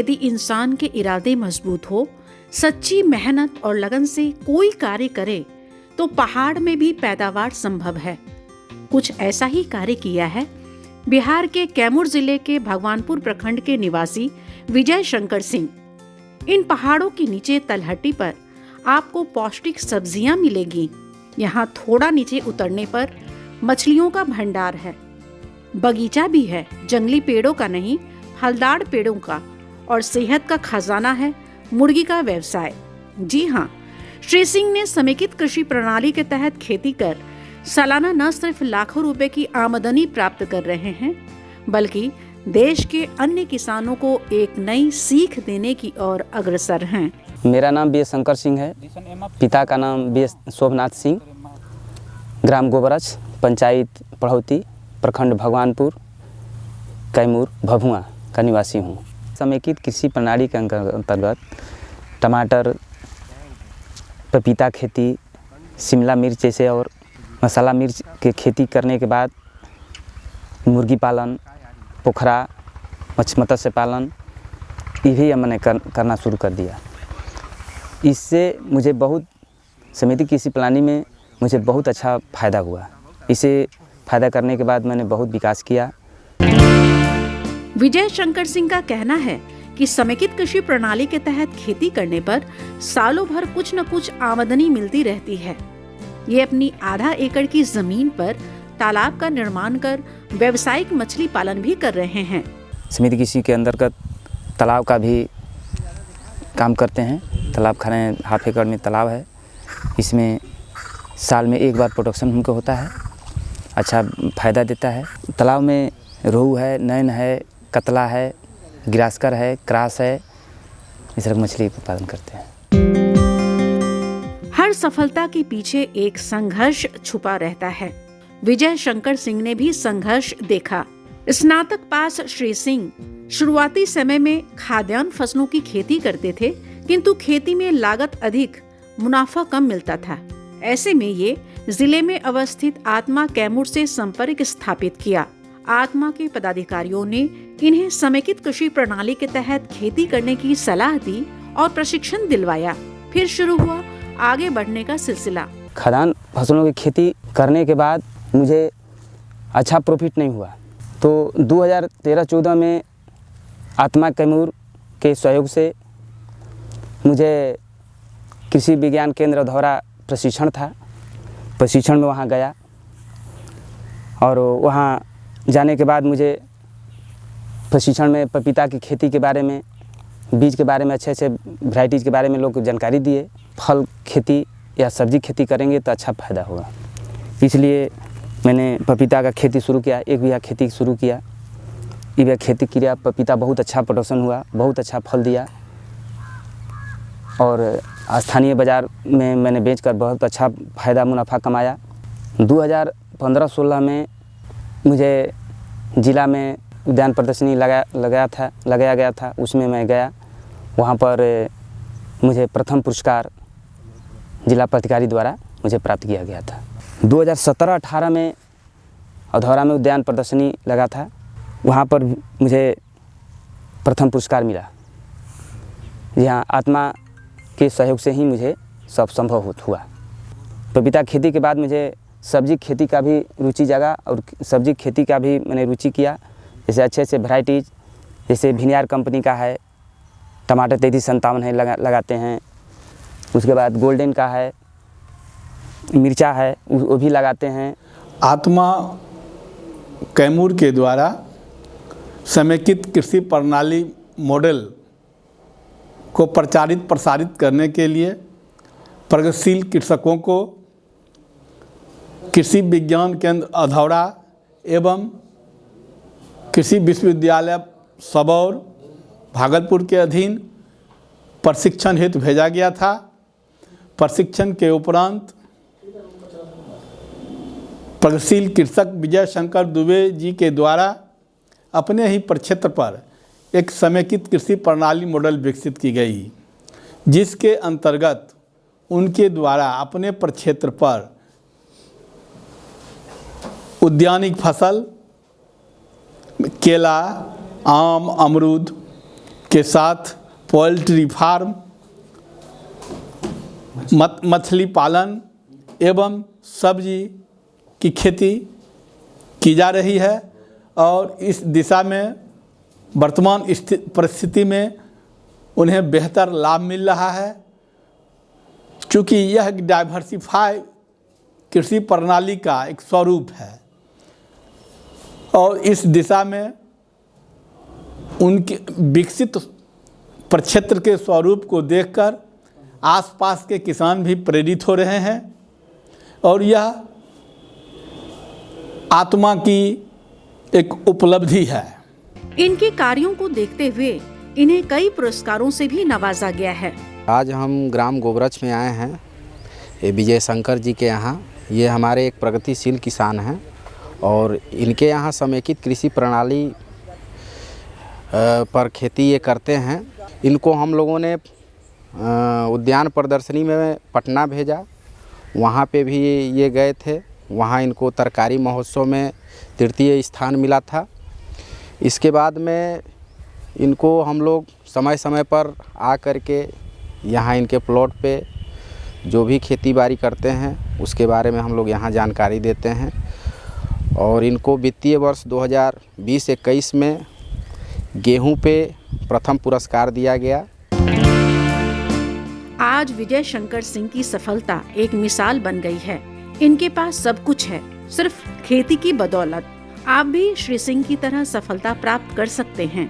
यदि इंसान के इरादे मजबूत हो, सच्ची मेहनत और लगन से कोई कार्य करे तो पहाड़ में भी पैदावार संभव है। कुछ ऐसा ही कार्य किया है बिहार के कैमूर जिले के भगवानपुर प्रखंड के निवासी विजय शंकर सिंह। इन पहाड़ों के नीचे तलहटी पर आपको पौष्टिक सब्जियां मिलेगी। यहाँ थोड़ा नीचे उतरने पर मछलियों का भंडार है, बगीचा भी है, जंगली पेड़ों का नहीं, फलदार पेड़ों का, और सेहत का खजाना है मुर्गी का व्यवसाय। जी हाँ, श्री सिंह ने समेकित कृषि प्रणाली के तहत खेती कर सालाना न सिर्फ लाखों रुपए की आमदनी प्राप्त कर रहे हैं, बल्कि देश के अन्य किसानों को एक नई सीख देने की ओर अग्रसर हैं। मेरा नाम बी शंकर सिंह है, पिता का नाम बी शोभनाथ सिंह, ग्राम गोबरच, पंचायत पढ़ौती, प्रखंड भगवानपुर, कैमूर, भभुआ का निवासी हूँ। समेकित कृषि प्रणाली के अंतर्गत टमाटर, पपीता खेती, शिमला मिर्च जैसे और मसाला मिर्च के खेती करने के बाद मुर्गी पालन, पोखरा, मत्स्य पालन ये भी मैंने करना शुरू कर दिया। इससे मुझे बहुत समेकित कृषि प्रणाली में मुझे बहुत अच्छा फ़ायदा हुआ। इसे फ़ायदा करने के बाद मैंने बहुत विकास किया। विजय शंकर सिंह का कहना है कि समेकित कृषि प्रणाली के तहत खेती करने पर सालों भर कुछ न कुछ आमदनी मिलती रहती है। ये अपनी आधा एकड़ की जमीन पर तालाब का निर्माण कर व्यावसायिक मछली पालन भी कर रहे हैं। समेकित कृषि के अंतर्गत तालाब का भी काम करते हैं। तालाब खाने हाफ एकड़ में तालाब है, इसमें साल में एक बार प्रोडक्शन हमको होता है, अच्छा फ़ायदा देता है। तालाब में रोहू है, नैन है, कतला है, गिरास्कर है, क्रास है, इस तरह मछली उत्पादन करते हैं। हर सफलता के पीछे एक संघर्ष छुपा रहता है। विजय शंकर सिंह ने भी संघर्ष देखा। स्नातक पास श्री सिंह शुरुआती समय में खाद्यान्न फसलों की खेती करते थे, किंतु खेती में लागत अधिक, मुनाफा कम मिलता था। ऐसे में ये जिले में अवस्थित आत्मा कैमूर से संपर्क स्थापित किया। आत्मा के पदाधिकारियों ने इन्हें समेकित कृषि प्रणाली के तहत खेती करने की सलाह दी और प्रशिक्षण दिलवाया। फिर शुरू हुआ आगे बढ़ने का सिलसिला। खाद्यान्न फसलों की खेती करने के बाद मुझे अच्छा प्रॉफिट नहीं हुआ, तो 2013-14 में आत्मा कैमूर के सहयोग से मुझे कृषि विज्ञान केंद्र धौरा प्रशिक्षण था। प्रशिक्षण में वहाँ गया और वहाँ जाने के बाद मुझे प्रशिक्षण में पपीता की खेती के बारे में, बीज के बारे में, अच्छे अच्छे वैरायटीज़ के बारे में लोग जानकारी दिए। फल खेती या सब्जी खेती करेंगे तो अच्छा फ़ायदा होगा, इसलिए मैंने पपीता का खेती शुरू किया। 1 बीघा खेती शुरू किया। 1 बीघा खेती किया, पपीता बहुत अच्छा प्रोडक्शन हुआ, बहुत अच्छा फल दिया और स्थानीय बाज़ार में मैंने बेचकर बहुत अच्छा फ़ायदा मुनाफा कमाया। 2015-16 में मुझे ज़िला में उद्यान प्रदर्शनी लगाया गया था, उसमें मैं गया। वहाँ पर मुझे प्रथम पुरस्कार जिला प्राधिकारी द्वारा मुझे प्राप्त किया गया था। 2017-18 में अधौरा में उद्यान प्रदर्शनी लगा था, वहाँ पर मुझे प्रथम पुरस्कार मिला। यहाँ आत्मा के सहयोग से ही मुझे सब संभव हुआ। पपीता खेती के बाद मुझे सब्जी खेती का भी रुचि जागा और सब्जी खेती का भी मैंने रुचि किया। जैसे अच्छे अच्छे वैरायटीज़, जैसे भिनियार कंपनी का है, टमाटर 3357 है, लगाते हैं। उसके बाद गोल्डन का है, मिर्चा है, वो भी लगाते हैं। आत्मा कैमूर के द्वारा समेकित कृषि प्रणाली मॉडल को प्रचारित प्रसारित करने के लिए प्रगतिशील कृषकों को कृषि विज्ञान केंद्र अधौरा एवं कृषि विश्वविद्यालय सबौर भागलपुर के अधीन प्रशिक्षण हेतु भेजा गया था। प्रशिक्षण के उपरांत प्रगतिशील कृषक विजय शंकर दुबे जी के द्वारा अपने ही प्रक्षेत्र पर एक समेकित कृषि प्रणाली मॉडल विकसित की गई, जिसके अंतर्गत उनके द्वारा अपने प्रक्षेत्र पर उद्यानिक फसल, केला, आम, अमरूद, के साथ पोल्ट्री फार्म, मछली पालन एवं सब्जी की खेती की जा रही है और इस दिशा में वर्तमान परिस्थिति में उन्हें बेहतर लाभ मिल रहा है, क्योंकि यह डाइवर्सिफाई कृषि प्रणाली का एक स्वरूप है और इस दिशा में उनके विकसित प्रक्षेत्र के स्वरूप को देखकर आसपास के किसान भी प्रेरित हो रहे हैं और यह आत्मा की एक उपलब्धि है। इनके कार्यों को देखते हुए इन्हें कई पुरस्कारों से भी नवाजा गया है। आज हम ग्राम गोबरच में आए हैं, ये विजय शंकर जी के यहाँ। ये हमारे एक प्रगतिशील किसान हैं और इनके यहाँ समेकित कृषि प्रणाली पर खेती ये करते हैं। इनको हम लोगों ने उद्यान प्रदर्शनी में पटना भेजा, वहाँ पे भी ये गए थे। वहाँ इनको तरकारी महोत्सव में तृतीय स्थान मिला था। इसके बाद में इनको हम लोग समय समय पर आ कर के यहाँ इनके प्लॉट पे जो भी खेती बाड़ी करते हैं उसके बारे में हम लोग यहाँ जानकारी देते हैं और इनको वित्तीय वर्ष 2020-21 में गेहूं पे प्रथम पुरस्कार दिया गया। आज विजय शंकर सिंह की सफलता एक मिसाल बन गई है। इनके पास सब कुछ है, सिर्फ खेती की बदौलत। आप भी श्री सिंह की तरह सफलता प्राप्त कर सकते हैं।